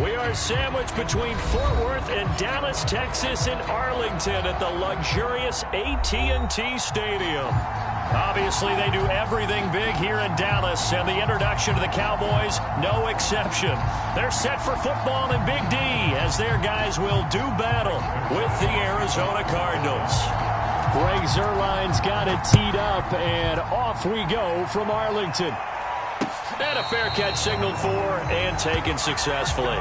We are sandwiched between Fort Worth and Dallas, Texas, and Arlington at the luxurious AT&T Stadium. Obviously, they do everything big here in Dallas, and the introduction to the Cowboys, no exception. They're set for football in Big D as their guys will do battle with the Arizona Cardinals. Greg Zuerlein's got it teed up, and off we go from Arlington. And a fair catch signaled for and taken successfully.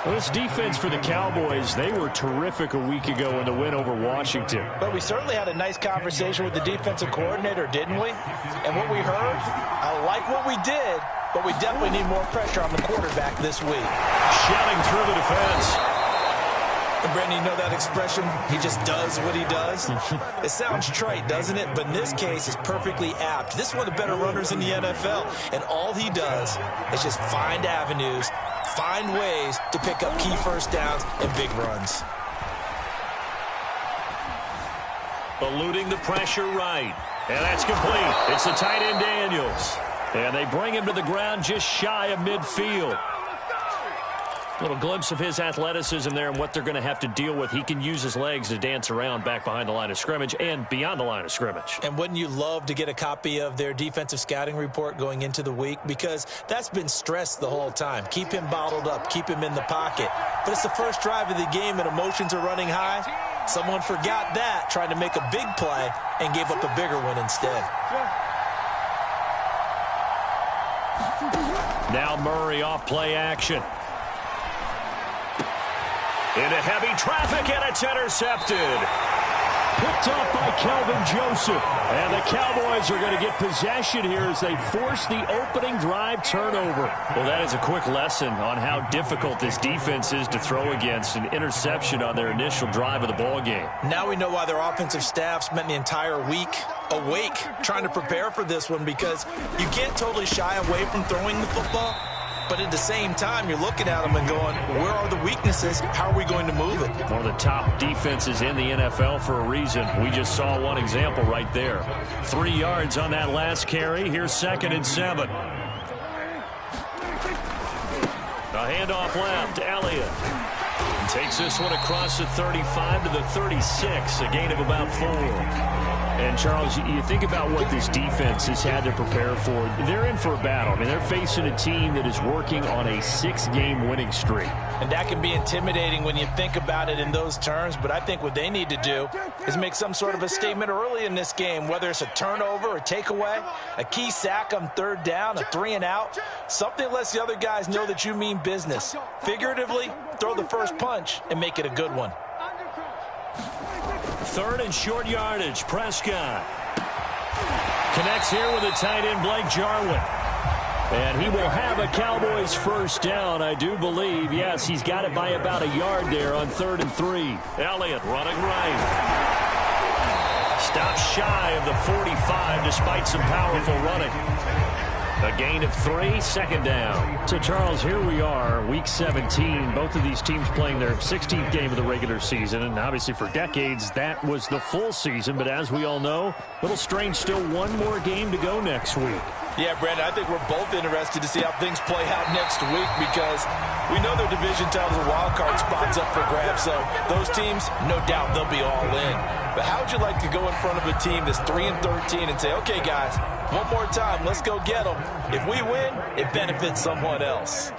Well, this defense for the Cowboys, they were terrific a week ago in the win over Washington. But we certainly had a nice conversation with the defensive coordinator, didn't we? And what we heard, I like what we did, but we definitely need more pressure on the quarterback this week. Shouting through the defense. And Brandon, you know that expression, he just does what he does? It sounds trite, doesn't it? But in this case, it's perfectly apt. This is one of the better runners in the NFL, and all he does is just find avenues, find ways to pick up key first downs and big runs. Eluding the pressure right. And that's complete. It's the tight end Daniels. And they bring him to the ground just shy of midfield. A little glimpse of his athleticism there and what they're going to have to deal with. He can use his legs to dance around back behind the line of scrimmage and beyond the line of scrimmage. And wouldn't you love to get a copy of their defensive scouting report going into the week? Because that's been stressed the whole time. Keep him bottled up. Keep him in the pocket. But it's the first drive of the game and emotions are running high. Someone forgot that, trying to make a big play and gave up a bigger one instead. Now Murray off play action. Into heavy traffic, and it's intercepted. Picked up by Kelvin Joseph. And the Cowboys are going to get possession here as they force the opening drive turnover. Well, that is a quick lesson on how difficult this defense is to throw against. An interception on their initial drive of the ball game. Now we know why their offensive staff spent the entire week awake trying to prepare for this one, because you can't totally shy away from throwing the football. But at the same time, you're looking at them and going, where are the weaknesses? How are we going to move it? One of the top defenses in the NFL for a reason. We just saw one example right there. 3 yards on that last carry. Here's 2nd and 7. A handoff left. Elliott takes this one across the 35 to the 36. A gain of about 4. And, Charles, you think about what this defense has had to prepare for. They're in for a battle. I mean, they're facing a team that is working on a 6-game winning streak. And that can be intimidating when you think about it in those terms. But I think what they need to do is make some sort of a statement early in this game, whether it's a turnover, a takeaway, a key sack on 3rd down, a 3-and-out, something lets the other guys know that you mean business. Figuratively, throw the first punch and make it a good one. 3rd and short yardage. Prescott connects here with a tight end, Blake Jarwin. And he will have a Cowboys first down, I do believe. Yes, he's got it by about a yard there on 3rd and 3. Elliott running right. Stops shy of the 45 despite some powerful running. A gain of 3, 2nd down. So, Charles, here we are, Week 17. Both of these teams playing their 16th game of the regular season. And obviously for decades, that was the full season. But as we all know, a little strange, still one more game to go next week. Yeah, Brandon, I think we're both interested to see how things play out next week, because we know their division titles and wild card spots up for grabs. So those teams, no doubt they'll be all in. But how would you like to go in front of a team that's 3-13 and say, okay, guys, one more time, let's go get them. If we win, it benefits someone else.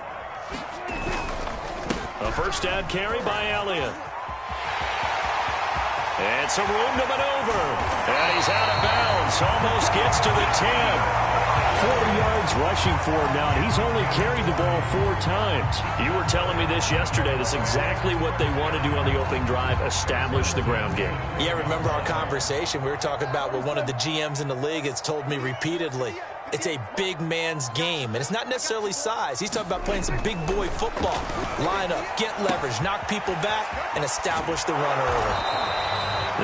A first down carry by Elliott. And some room to maneuver. And he's out of bounds. Almost gets to the 10. 40 yards rushing for him now, and he's only carried the ball 4 times. You were telling me this yesterday. That's exactly what they want to do on the opening drive, establish the ground game. Yeah, remember our conversation? We were talking about what one of the GMs in the league has told me repeatedly. it's a big man's game, and it's not necessarily size. He's talking about playing some big boy football. Line up, get leverage, knock people back, and establish the run early.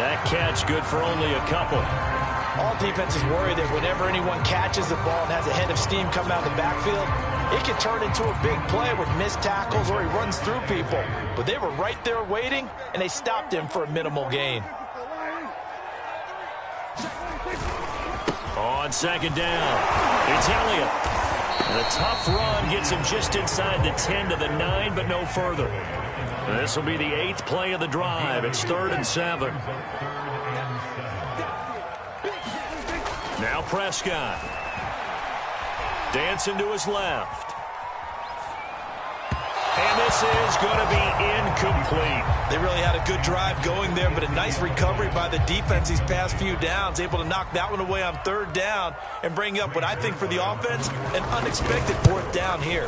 That catch good for only a couple. All defenses worry that whenever anyone catches the ball and has a head of steam come out of the backfield, it can turn into a big play with missed tackles or he runs through people. But they were right there waiting, and they stopped him for a minimal gain. On second down, it's Elliott. The tough run gets him just inside the 10 to the 9, but no further. This will be the 8th play of the drive. It's 3rd and 7. Now Prescott. Dancing to his left. And this is going to be incomplete. They really had a good drive going there, but a nice recovery by the defense these past few downs, able to knock that one away on 3rd down and bring up what I think for the offense, an unexpected 4th down here.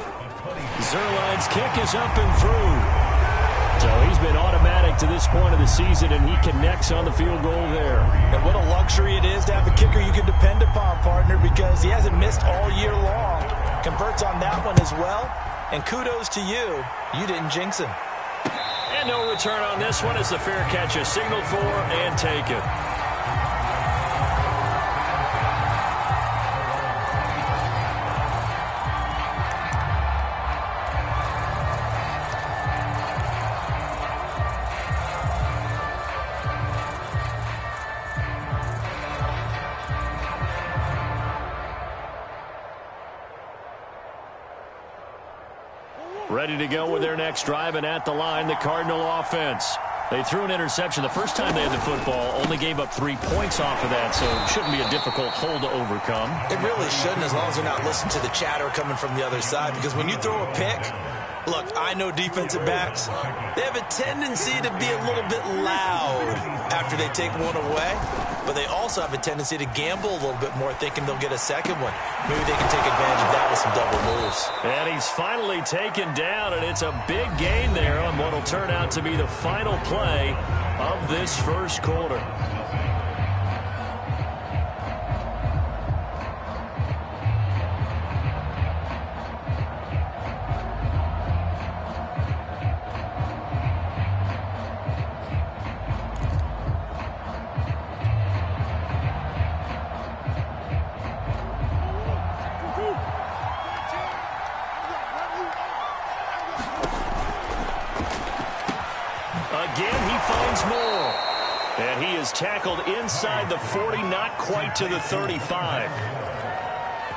Zerline's kick is up and through. So he's been automatic to this point of the season, and he connects on the field goal there. And what a luxury it is to have a kicker you can depend upon, partner, because he hasn't missed all year long. Converts on that one as well. And kudos to you. You didn't jinx him. And no return on this one as the fair catch is signaled for and taken. Ready to go with their next drive, and at the line, the Cardinal offense. They threw an interception the first time they had the football, only gave up 3 points off of that, so it shouldn't be a difficult hole to overcome. It really shouldn't, as long as they're not listening to the chatter coming from the other side, because when you throw a pick, look, I know defensive backs, they have a tendency to be a little bit loud after they take one away, but they also have a tendency to gamble a little bit more, thinking they'll get a second one. Maybe they can take advantage of that with some double moves. And he's finally taken down, and it's a big gain there on what will turn out to be the final play of this first quarter. Again, he finds more. And he is tackled inside the 40, not quite to the 35.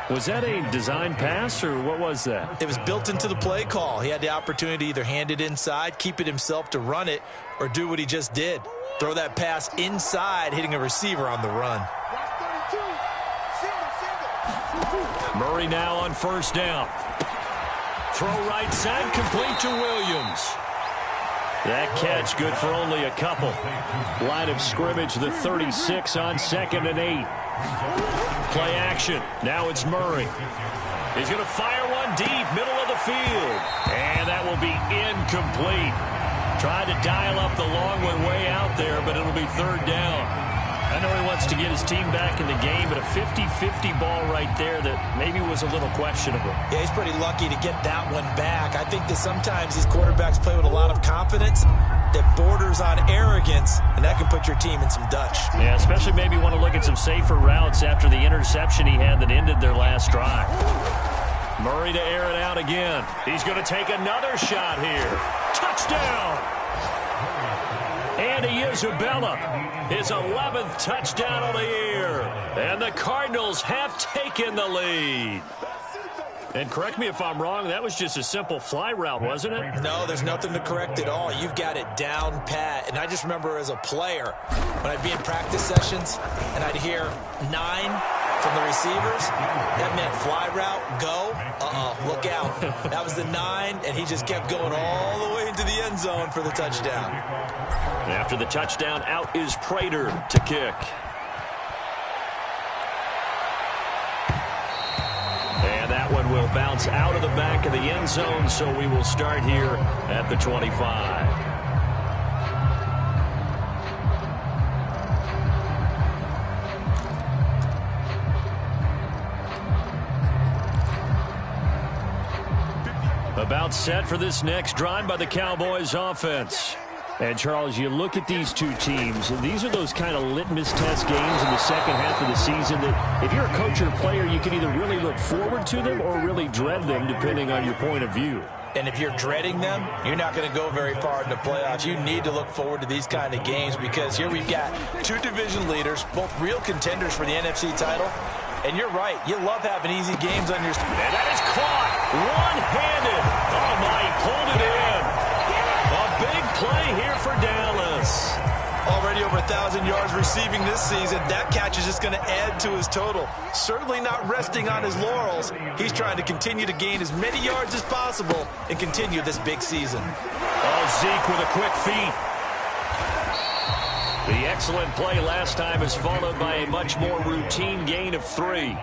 Was that a design pass, or what was that? It was built into the play call. He had the opportunity to either hand it inside, keep it himself to run it, or do what he just did. Throw that pass inside, hitting a receiver on the run. Murray now on first down. Throw right side, complete to Williams. That catch good for only a couple. Line of scrimmage, the 36 on 2nd and 8. Play action. Now it's Murray. He's going to fire one deep, middle of the field. And that will be incomplete. Tried to dial up the long one way out there, but it'll be 3rd down. I know he wants to get his team back in the game, but a 50-50 ball right there that maybe was a little questionable. Yeah, he's pretty lucky to get that one back. I think that sometimes these quarterbacks play with a lot of confidence that borders on arrogance, and that can put your team in some Dutch. Yeah, especially maybe want to look at some safer routes after the interception he had that ended their last drive. Murray to air it out again. He's going to take another shot here. Touchdown! Andy Isabella, his 11th touchdown of the year. And the Cardinals have taken the lead. And correct me if I'm wrong, that was just a simple fly route, wasn't it? No, there's nothing to correct at all. You've got it down pat. And I just remember as a player, when I'd be in practice sessions and I'd hear 9 from the receivers, that meant fly route, go, look out. That was the 9, and he just kept going all the way into the end zone for the touchdown. After the touchdown, out is Prater to kick. And that one will bounce out of the back of the end zone, so we will start here at the 25. Timeout set for this next drive by the Cowboys offense. And, Charles, you look at these two teams, and these are those kind of litmus test games in the second half of the season that if you're a coach or a player, you can either really look forward to them or really dread them, depending on your point of view. And if you're dreading them, you're not going to go very far in the playoffs. You need to look forward to these kind of games because here we've got two division leaders, both real contenders for the NFC title. And you're right. You love having easy games on your... And that is caught one-handed. Oh, my, he pulled it in. A big play here for Dallas. Already over 1,000 yards receiving this season. That catch is just going to add to his total. Certainly not resting on his laurels. He's trying to continue to gain as many yards as possible and continue this big season. Oh, Zeke with a quick feed. The excellent play last time is followed by a much more routine gain of 3.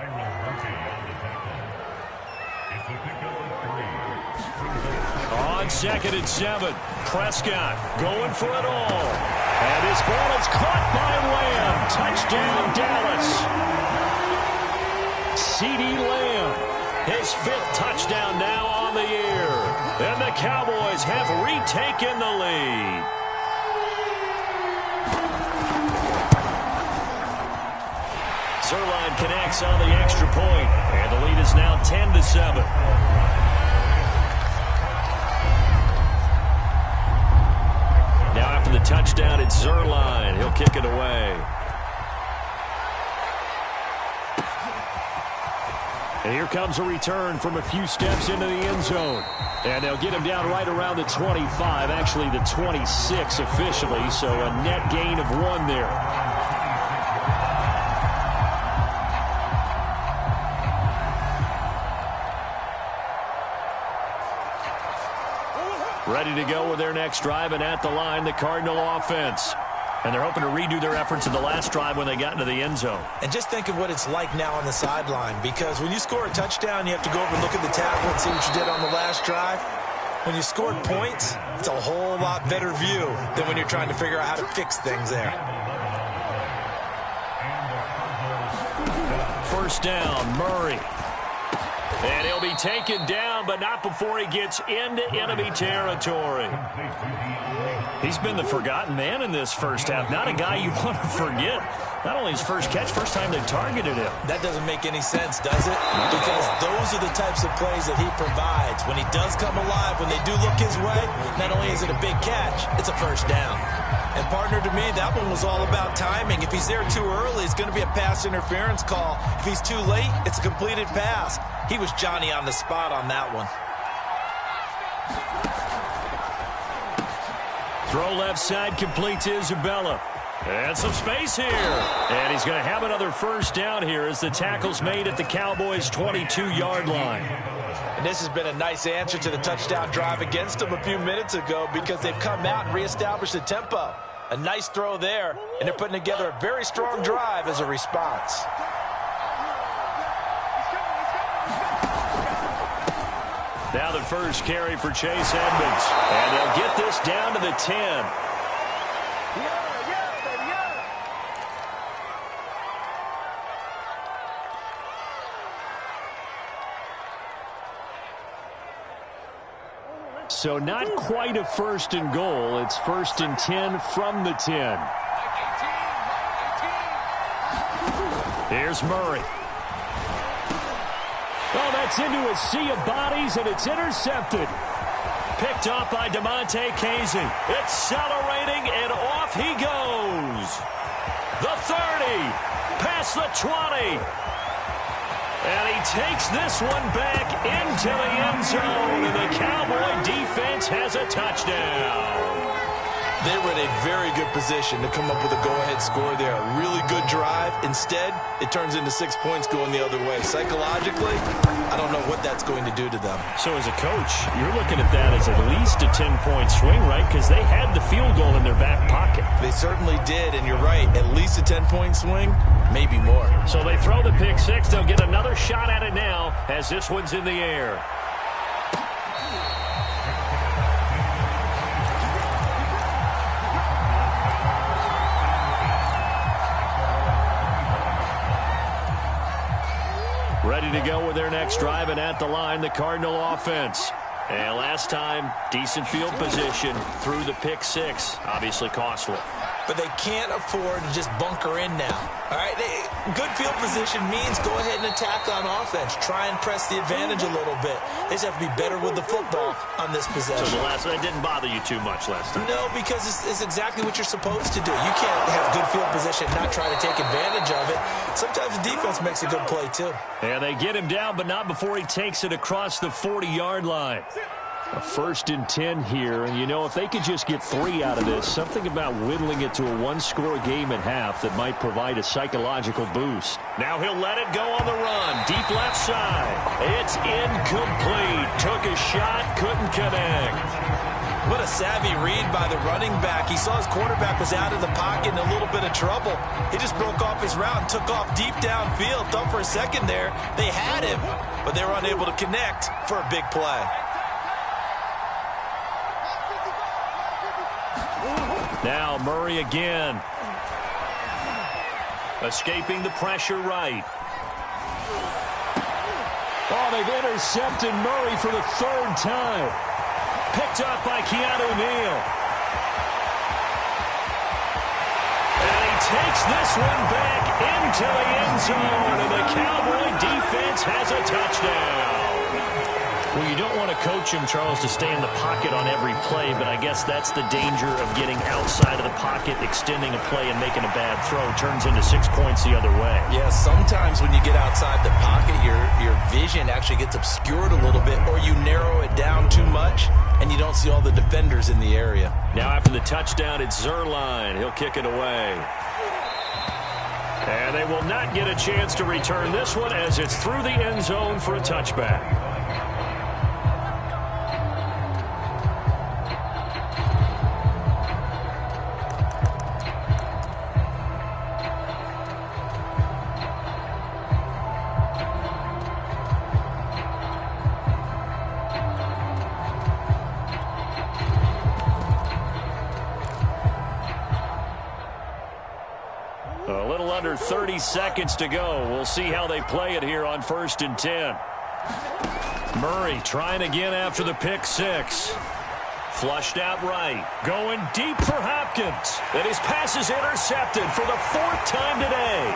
On 2nd and 7, Prescott going for it all. And his ball is caught by Lamb. Touchdown, Dallas. CeeDee Lamb, his 5th touchdown now on the year. And the Cowboys have retaken the lead. Zerline connects on the extra point, and the lead is now 10-7. Now after the touchdown, it's Zerline. He'll kick it away. And here comes a return from a few steps into the end zone. And they'll get him down right around the 25, actually the 26 officially, so a net gain of 1 there. Ready to go with their next drive, and at the line, the Cardinal offense. And they're hoping to redo their efforts in the last drive when they got into the end zone. And just think of what it's like now on the sideline, because when you score a touchdown, you have to go over and look at the tackle and see what you did on the last drive. When you scored points, it's a whole lot better view than when you're trying to figure out how to fix things there. First down, Murray. And he'll be taken down, but not before he gets into enemy territory. He's been the forgotten man in this first half. Not a guy you want to forget. Not only his first catch, first time they targeted him. That doesn't make any sense, does it? Because those are the types of plays that he provides. When he does come alive, when they do look his way, not only is it a big catch, it's a first down. And partner, to me, that one was all about timing. If he's there too early, it's going to be a pass interference call. If he's too late, it's a completed pass. He was Johnny on the spot on that one. Throw left side, complete to Isabella. And some space here. And he's going to have another first down here as the tackle's made at the Cowboys' 22-yard line. And this has been a nice answer to the touchdown drive against them a few minutes ago because they've come out and reestablished the tempo. A nice throw there, and they're putting together a very strong drive as a response. Now the first carry for Chase Edmonds. And they'll get this down to the 10. So not quite a first and goal. It's 1st and 10 from the 10. Here's Murray. Oh, that's into a sea of bodies, and it's intercepted. Picked up by DeMonte Casey. Accelerating, and off he goes. The 30, past the 20. And he takes this one back into the end zone, and the Cowboy defense has a touchdown. They were in a very good position to come up with a go-ahead score there. A really good drive. Instead, it turns into 6 points going the other way. Psychologically, I don't know what that's going to do to them. So as a coach, you're looking at that as at least a 10-point swing, right? Because they had the field goal in their back pocket. They certainly did, and you're right. At least a 10-point swing, maybe more. So they throw the pick six. They'll get another shot at it now as this one's in the air. Ready to go with their next drive, and at the line, the Cardinal offense. And last time, decent field position through the pick six. Obviously costly. But they can't afford to just bunker in now. All right, good field position means go ahead and attack on offense. Try and press the advantage a little bit. They just have to be better with the football on this possession. So the last one didn't bother you too much last time? No, because it's exactly what you're supposed to do. You can't have good field position and not try to take advantage of it. Sometimes the defense makes a good play, too. And they get him down, but not before he takes it across the 40-yard line. A 1st and 10 here, and you know, if they could just get 3 out of this, something about whittling it to a one-score game at half that might provide a psychological boost. Now he'll let it go on the run. Deep left side. It's incomplete. Took a shot, couldn't connect. What a savvy read by the running back. He saw his quarterback was out of the pocket in a little bit of trouble. He just broke off his route and took off deep downfield. Thought for a second there they had him, but they were unable to connect for a big play. Now Murray again. Escaping the pressure right. Oh, they've intercepted Murray for the 3rd time. Picked up by Keanu Neal. And he takes this one back into the end zone, and the Cowboy defense has a touchdown. Well, you don't want to coach him, Charles, to stay in the pocket on every play, but I guess that's the danger of getting outside of the pocket, extending a play, and making a bad throw. Turns into 6 points the other way. Yeah, sometimes when you get outside the pocket, your vision actually gets obscured a little bit, or you narrow it down too much, and you don't see all the defenders in the area. Now after the touchdown, it's Zerline. He'll kick it away. And they will not get a chance to return this one as it's through the end zone for a touchback. A little under 30 seconds to go. We'll see how they play it here on 1st and 10. Murray trying again after the pick six. Flushed out right. Going deep for Hopkins. And his pass is intercepted for the 4th time today.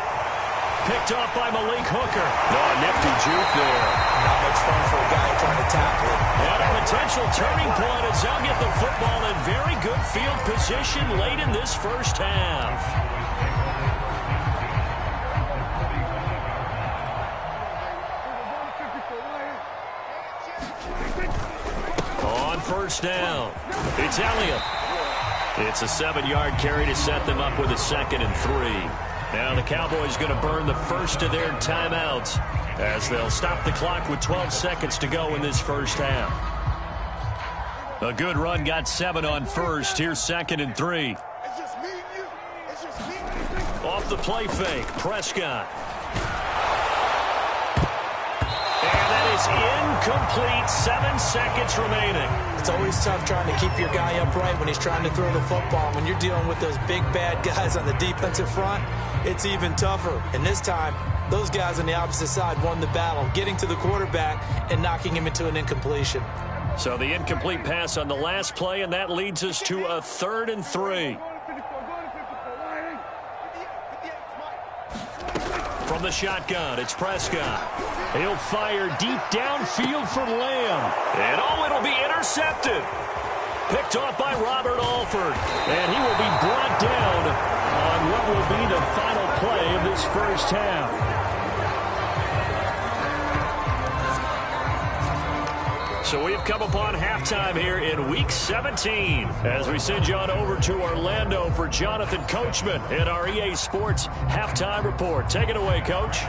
Picked off by Malik Hooker. No, nifty juke there. Not much fun for a guy trying to tackle it. And a potential turning point as they'll get the football in very good field position late in this first half. On 1st down, it's Elliott. It's a 7-yard carry to set them up with a 2nd and 3. Now the Cowboys going to burn the first of their timeouts as they'll stop the clock with 12 seconds to go in this first half. A good run, got 7 on 1st. Here's 2nd and 3. Off the play fake, Prescott. Is incomplete. 7 seconds remaining. It's always tough trying to keep your guy upright when he's trying to throw the football. When you're dealing with those big bad guys on the defensive front, it's even tougher. And this time, those guys on the opposite side won the battle, getting to the quarterback and knocking him into an incompletion. So the incomplete pass on the last play, and that leads us to a 3rd and 3. From the shotgun, it's Prescott. He'll fire deep downfield for Lamb. And it'll be intercepted. Picked off by Robert Alford. And he will be brought down on what will be the final play of this first half. So we've come upon halftime here in Week 17 as we send you on over to Orlando for Jonathan Coachman in our EA Sports Halftime Report. Take it away, Coach.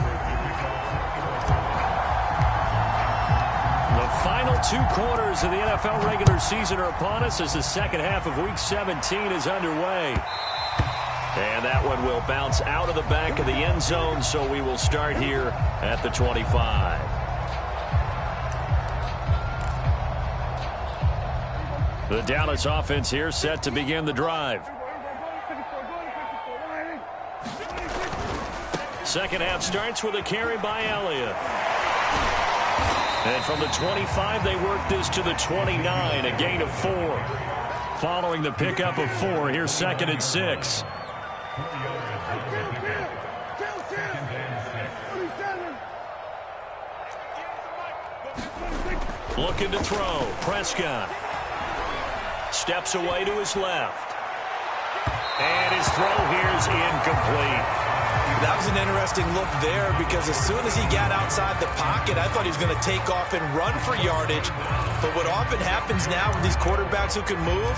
The final 2 quarters of the NFL regular season are upon us as the second half of Week 17 is underway. And that one will bounce out of the back of the end zone, so we will start here at the 25. The Dallas offense here set to begin the drive. Second half starts with a carry by Elliott. And from the 25, they work this to the 29, a gain of 4. Following the pickup of 4, here's 2nd and 6. Looking to throw. Prescott steps away to his left. And his throw here is incomplete. That was an interesting look there because as soon as he got outside the pocket, I thought he was going to take off and run for yardage. But what often happens now with these quarterbacks who can move,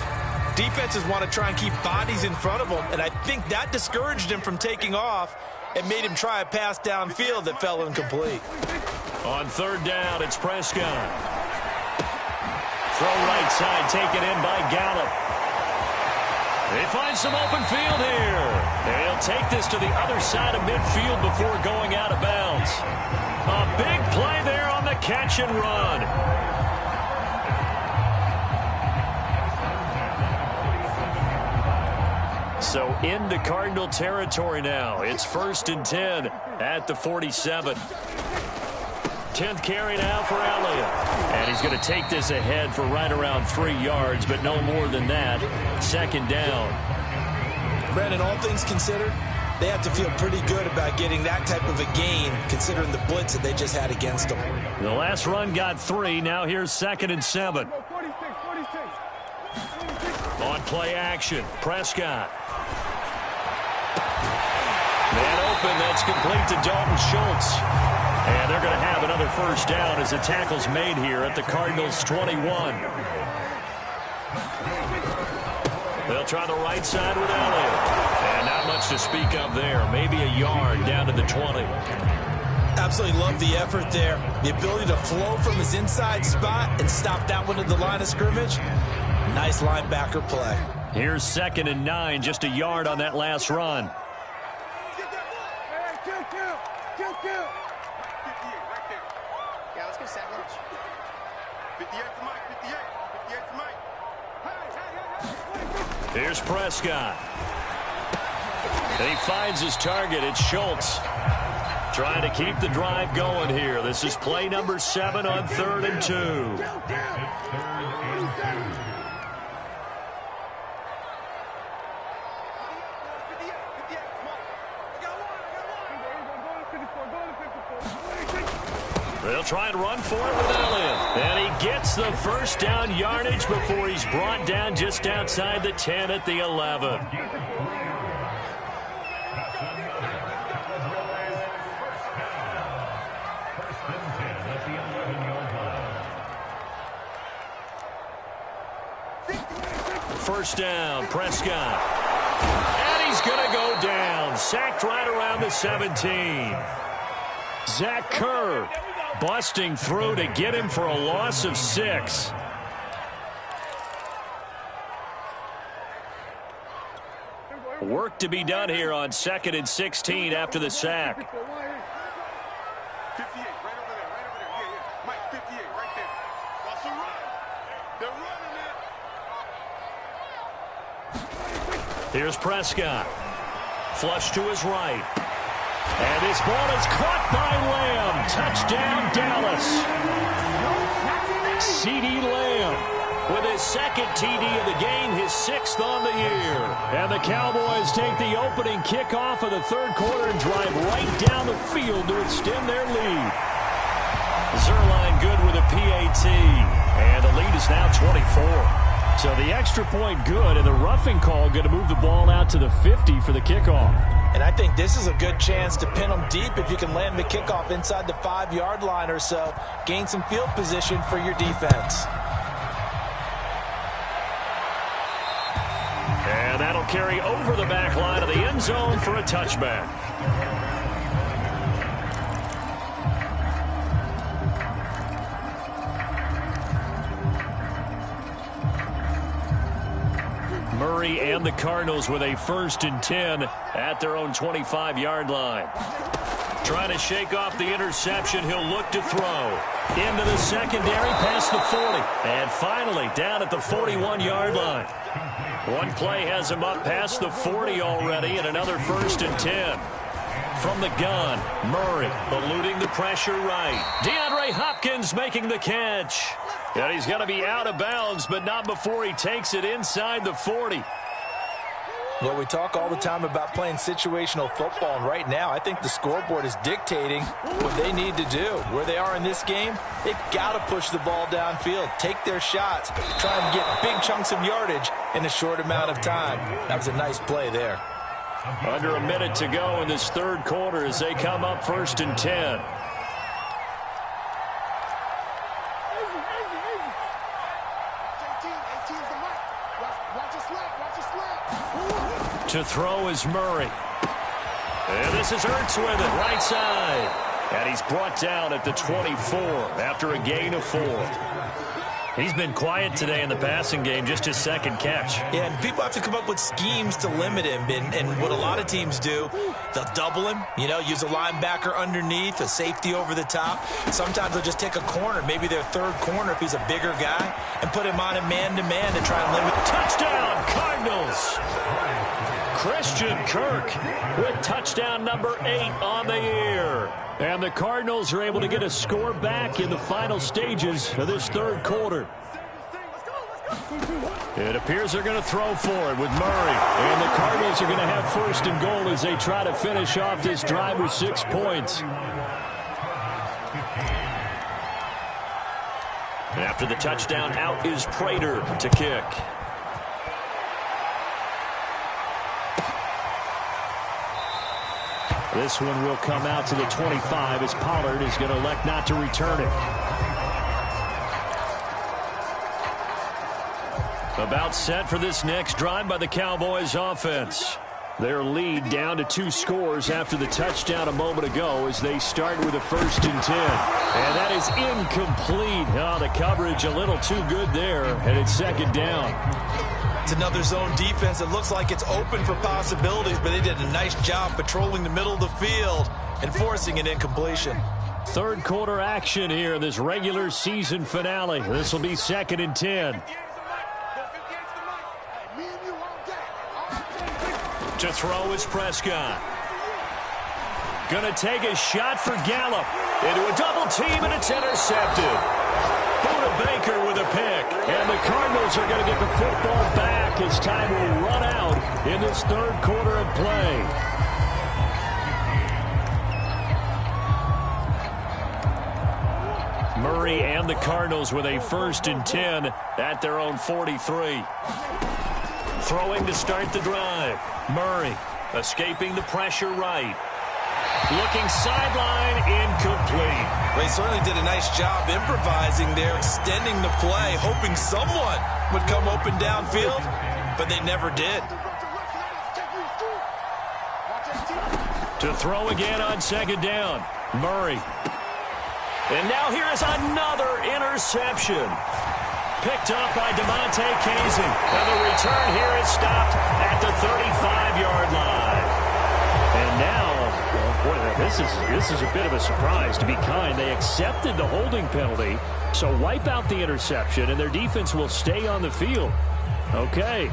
defenses want to try and keep bodies in front of them. And I think that discouraged him from taking off and made him try a pass downfield that fell incomplete. On 3rd down, it's Prescott. Throw right side, taken in by Gallup. They find some open field here. And he'll take this to the other side of midfield before going out of bounds. A big play there on the catch and run. So into Cardinal territory now. It's 1st and 10 at the 47. 10th carry now for Elliott. And he's going to take this ahead for right around 3 yards, but no more than that. 2nd down. Brandon, all things considered, they have to feel pretty good about getting that type of a gain, considering the blitz that they just had against them. The last run got 3. Now here's 2nd and 7. On play action, Prescott. Man open, that's complete to Dalton Schultz. And they're going to have another 1st down as the tackle's made here at the Cardinals' 21. They'll try the right side with Elliott. And not much to speak of there. Maybe a yard down to the 20. Absolutely love the effort there. The ability to flow from his inside spot and stop that one at the line of scrimmage. Nice linebacker play. Here's 2nd and 9, just a yard on that last run. Here's Prescott. And he finds his target. It's Schultz. Trying to keep the drive going here. This is play number 7 on 3rd and 2. They'll try and run for it with Elliott. And he gets the 1st down yardage before he's brought down just outside the 10 at the 11. First down, Prescott. And he's going to go down. Sacked right around the 17. Zach Kerr busting through to get him for a loss of 6. Work to be done here on 2nd and 16 after the sack. Here's Prescott. Flush to his right. And this ball is caught by Lamb. Touchdown, Dallas. CeeDee Lamb with his 2nd TD of the game, his 6th on the year. And the Cowboys take the opening kickoff of the 3rd quarter and drive right down the field to extend their lead. Zerline good with a PAT. And the lead is now 24. So the extra point good, and the roughing call going to move the ball out to the 50 for the kickoff. And I think this is a good chance to pin them deep if you can land the kickoff inside the 5-yard line or so. Gain some field position for your defense. And that'll carry over the back line of the end zone for a touchback. Murray and the Cardinals with a 1st and 10 at their own 25-yard line. Trying to shake off the interception. He'll look to throw. Into the secondary, past the 40. And finally, down at the 41-yard line. One play has him up past the 40 already, and another 1st and 10. From the gun, Murray eluding the pressure right. DeAndre Hopkins making the catch. And he's going to be out of bounds, but not before he takes it inside the 40. Well, we talk all the time about playing situational football, and right now I think the scoreboard is dictating what they need to do. Where they are in this game, they've got to push the ball downfield, take their shots, try and get big chunks of yardage in a short amount of time. That was a nice play there. Under a minute to go in this third quarter as they come up 1st and 10. To throw is Murray. And this is Ertz with it, right side. And he's brought down at the 24 after a gain of 4. He's been quiet today in the passing game, just his second catch. Yeah, and people have to come up with schemes to limit him. And what a lot of teams do, they'll double him, use a linebacker underneath, a safety over the top. Sometimes they'll just take a corner, maybe their third corner if he's a bigger guy, and put him on a man-to-man to try and limit. Touchdown, Cardinals! Christian Kirk with touchdown number 8 on the year. And the Cardinals are able to get a score back in the final stages of this third quarter. It appears they're going to throw for it with Murray. And the Cardinals are going to have 1st and goal as they try to finish off this drive with 6 points. After the touchdown, out is Prater to kick. This one will come out to the 25 as Pollard is going to elect not to return it. About set for this next drive by the Cowboys offense. Their lead down to 2 scores after the touchdown a moment ago as they start with a 1st and 10. And that is incomplete. Oh, the coverage a little too good there, and it's 2nd down. It's another zone defense that looks like it's open for possibilities, but they did a nice job patrolling the middle of the field and forcing an incompletion. Third quarter action here in this regular season finale. This will be 2nd and 10. To throw is Prescott. Gonna take a shot for Gallup. Into a double team, and it's intercepted. Buda Baker with a pick. And the Cardinals are going to get the football back as time will run out in this third quarter of play. Murray and the Cardinals with a 1st and 10 at their own 43. Throwing to start the drive. Murray escaping the pressure right. Looking sideline, incomplete. They certainly did a nice job improvising there, extending the play, hoping someone would come open downfield, but they never did. To throw again on 2nd down, Murray. And now here is another interception. Picked up by DeMonte Casey. And the return here is stopped at the 35-yard line. And now, boy, this is a bit of a surprise, to be kind. They accepted the holding penalty, so wipe out the interception, and their defense will stay on the field. Okay.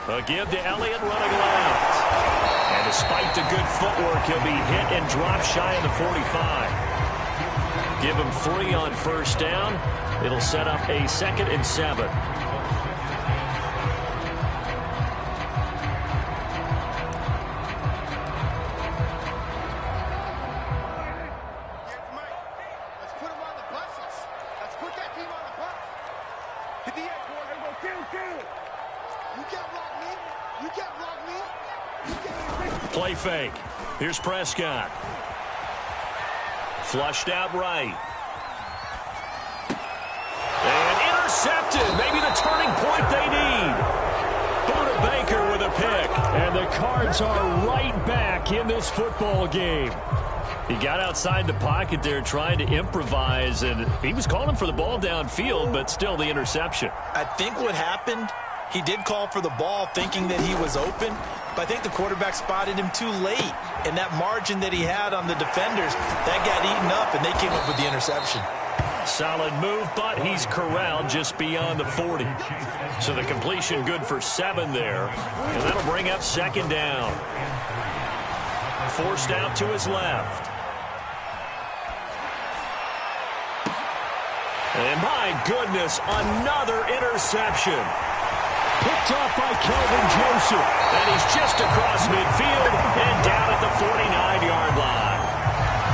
A give to Elliott running left. And despite the good footwork, he'll be hit and drop shy of the 45. Give him 3 on 1st down. It'll set up a 2nd and 7. Play fake. Here's Prescott. Flushed out right. And intercepted. Maybe the turning point they need. Buda Baker with a pick. And the Cards are right back in this football game. He got outside the pocket there trying to improvise, and he was calling for the ball downfield, but still the interception. I think what happened, he did call for the ball thinking that he was open, but I think the quarterback spotted him too late, and that margin that he had on the defenders, that got eaten up, and they came up with the interception. Solid move, but he's corralled just beyond the 40. So the completion good for 7 there. And that'll bring up second down. Forced out to his left. And my goodness, another interception. Picked off by Kelvin Joseph. And he's just across midfield and down at the 49-yard line.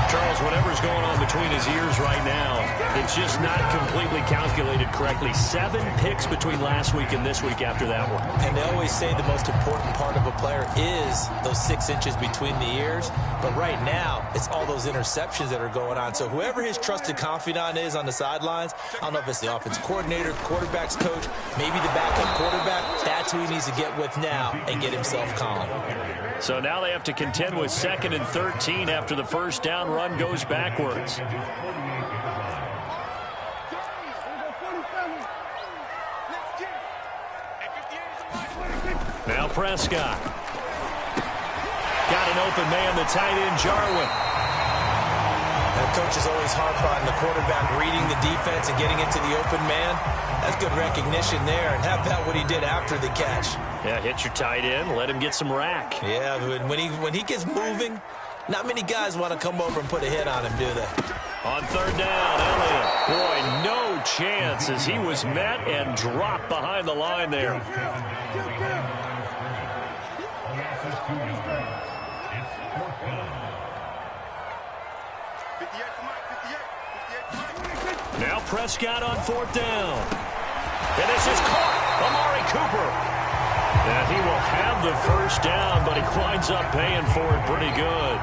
Charles, whatever's going on between his ears right now, it's just not completely calculated correctly. 7 picks between last week and this week after that one. And they always say the most important part of a player is those 6 inches between the ears. But right now, it's all those interceptions that are going on. So whoever his trusted confidant is on the sidelines, I don't know if it's the offense coordinator, quarterback's coach, maybe the backup quarterback, that's who he needs to get with now and get himself calm. So now they have to contend with 2nd and 13 after the first down run goes backwards. Now Prescott. Got an open man, the tight end, Jarwin. And coaches always harp on the quarterback reading the defense and getting into the open man. That's good recognition there. And how about what he did after the catch? Yeah, hit your tight end, let him get some rack. Yeah, when he gets moving, not many guys want to come over and put a hit on him, do they? On 3rd down, Elliott. Boy, no chance as he was met and dropped behind the line there. Now Prescott on 4th down. And this is caught. Amari Cooper. And he will have the first down, but he winds up paying for it pretty good.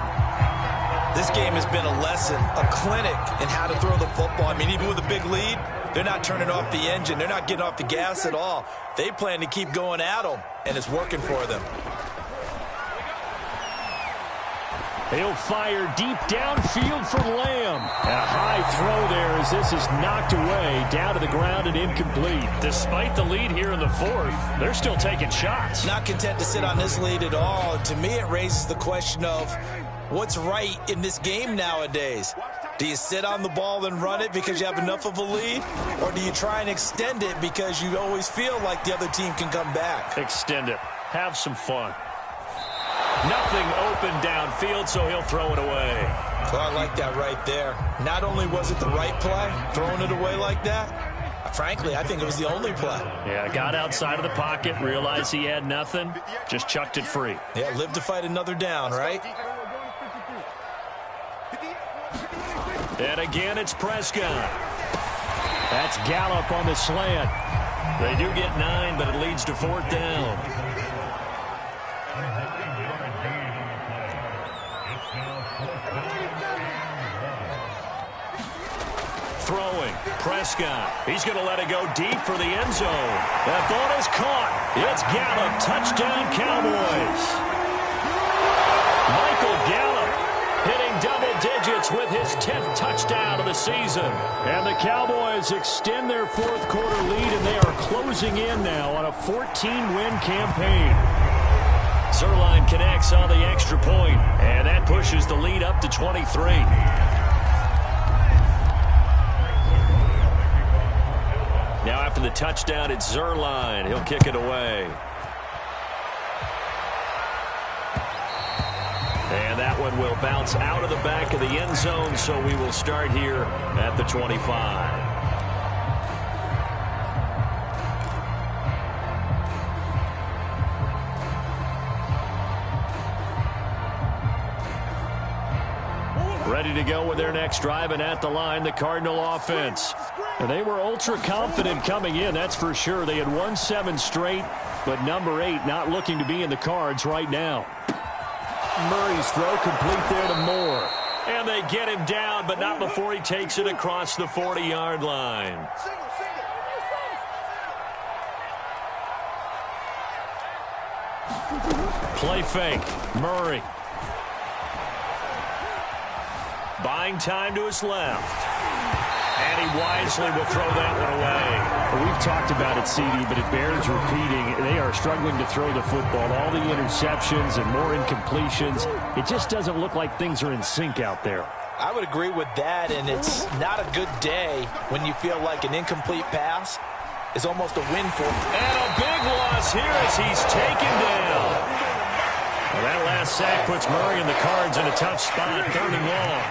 This game has been a lesson, a clinic in how to throw the football. I mean, even with a big lead, they're not turning off the engine. They're not getting off the gas at all. They plan to keep going at them, and it's working for them. He'll fire deep downfield for Lamb. And a high throw there as this is knocked away, down to the ground and incomplete. Despite the lead here in the 4th, they're still taking shots. Not content to sit on this lead at all. And to me, it raises the question of what's right in this game nowadays. Do you sit on the ball and run it because you have enough of a lead? Or do you try and extend it because you always feel like the other team can come back? Extend it. Have some fun. Nothing open downfield, so he'll throw it away. So I like that right there. Not only was it the right play, throwing it away like that, frankly, I think it was the only play. Yeah, got outside of the pocket, realized he had nothing, just chucked it free. Yeah, live to fight another down, right? And again, it's Prescott. That's Gallup on the slant. They do get 9, but it leads to 4th down. Throwing, Prescott. He's going to let it go deep for the end zone. That ball is caught. It's Gallup. Touchdown, Cowboys. Michael Gallup hitting double digits with his 10th touchdown of the season. And the Cowboys extend their 4th quarter lead, and they are closing in now on a 14-win campaign. Zuerlein connects on the extra point, and that pushes the lead up to 23. Now after the touchdown, it's Zuerlein. He'll kick it away. And that one will bounce out of the back of the end zone, so we will start here at the 25. Ready to go with their next drive, and at the line, the Cardinal offense. And they were ultra confident coming in, that's for sure. They had won 7 straight, but number 8 not looking to be in the cards right now. Murray's throw complete there to Moore. And they get him down, but not before he takes it across the 40-yard line. Play fake, Murray. Buying time to his left. And he wisely will throw that one away. Well, we've talked about it, CD, but it bears repeating. They are struggling to throw the football. All the interceptions and more incompletions. It just doesn't look like things are in sync out there. I would agree with that, and it's not a good day when you feel like an incomplete pass is almost a win for him. And a big loss here as he's taken down. Well, that last sack puts Murray and the Cards in a tough spot, 3rd and long.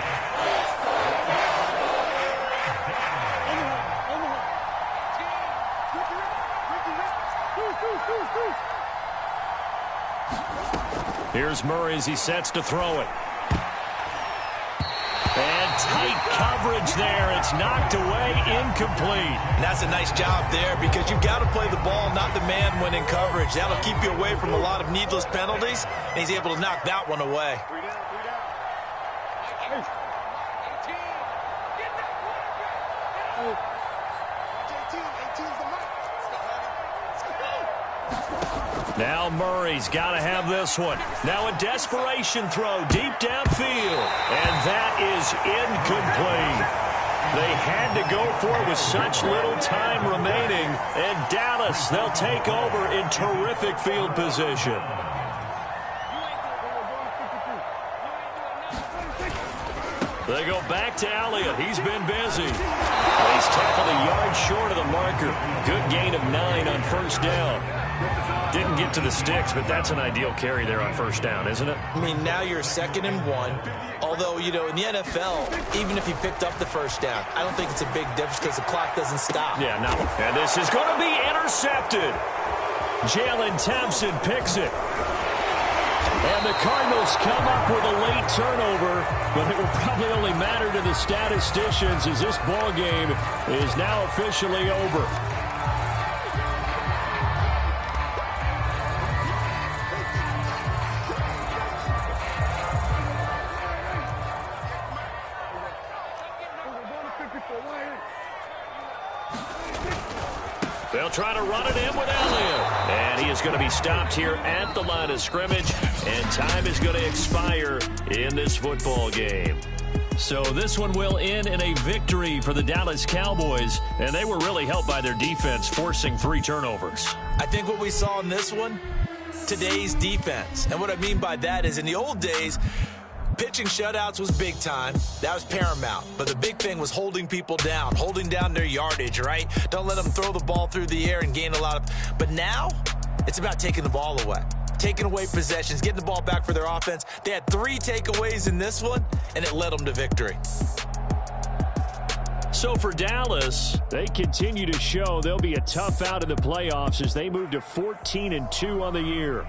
Here's Murray as he sets to throw it. And tight coverage there. It's knocked away, incomplete. And that's a nice job there because you've got to play the ball, not the man when in coverage. That'll keep you away from a lot of needless penalties, and he's able to knock that one away. Now Murray's got to have this one. Now a desperation throw deep downfield. And that is incomplete. They had to go for it with such little time remaining. And Dallas, they'll take over in terrific field position. They go back to Elliott. He's been busy. He's tackled a yard short of the marker. Good gain of 9 on 1st down. Didn't get to the sticks, but that's an ideal carry there on 1st down, isn't it? I mean, now you're 2nd and 1. Although, you know, in the NFL, even if you picked up the 1st down, I don't think it's a big difference because the clock doesn't stop. Yeah, no. And this is going to be intercepted. Jalen Thompson picks it. And the Cardinals come up with a late turnover, but it will probably only matter to the statisticians as this ball game is now officially over. They'll try to run it in with Elliott. And he is going to be stopped here at the line of scrimmage. And time is going to expire in this football game. So this one will end in a victory for the Dallas Cowboys. And they were really helped by their defense, forcing 3 turnovers. I think what we saw in this one, today's defense. And what I mean by that is in the old days, pitching shutouts was big time. That was paramount. But the big thing was holding people down, holding down their yardage, right? Don't let them throw the ball through the air and gain a lot of... But now, it's about taking the ball away. Taking away possessions, getting the ball back for their offense. They had 3 takeaways in this one, and it led them to victory. So for Dallas, they continue to show they'll be a tough out in the playoffs as they move to 14-2 on the year.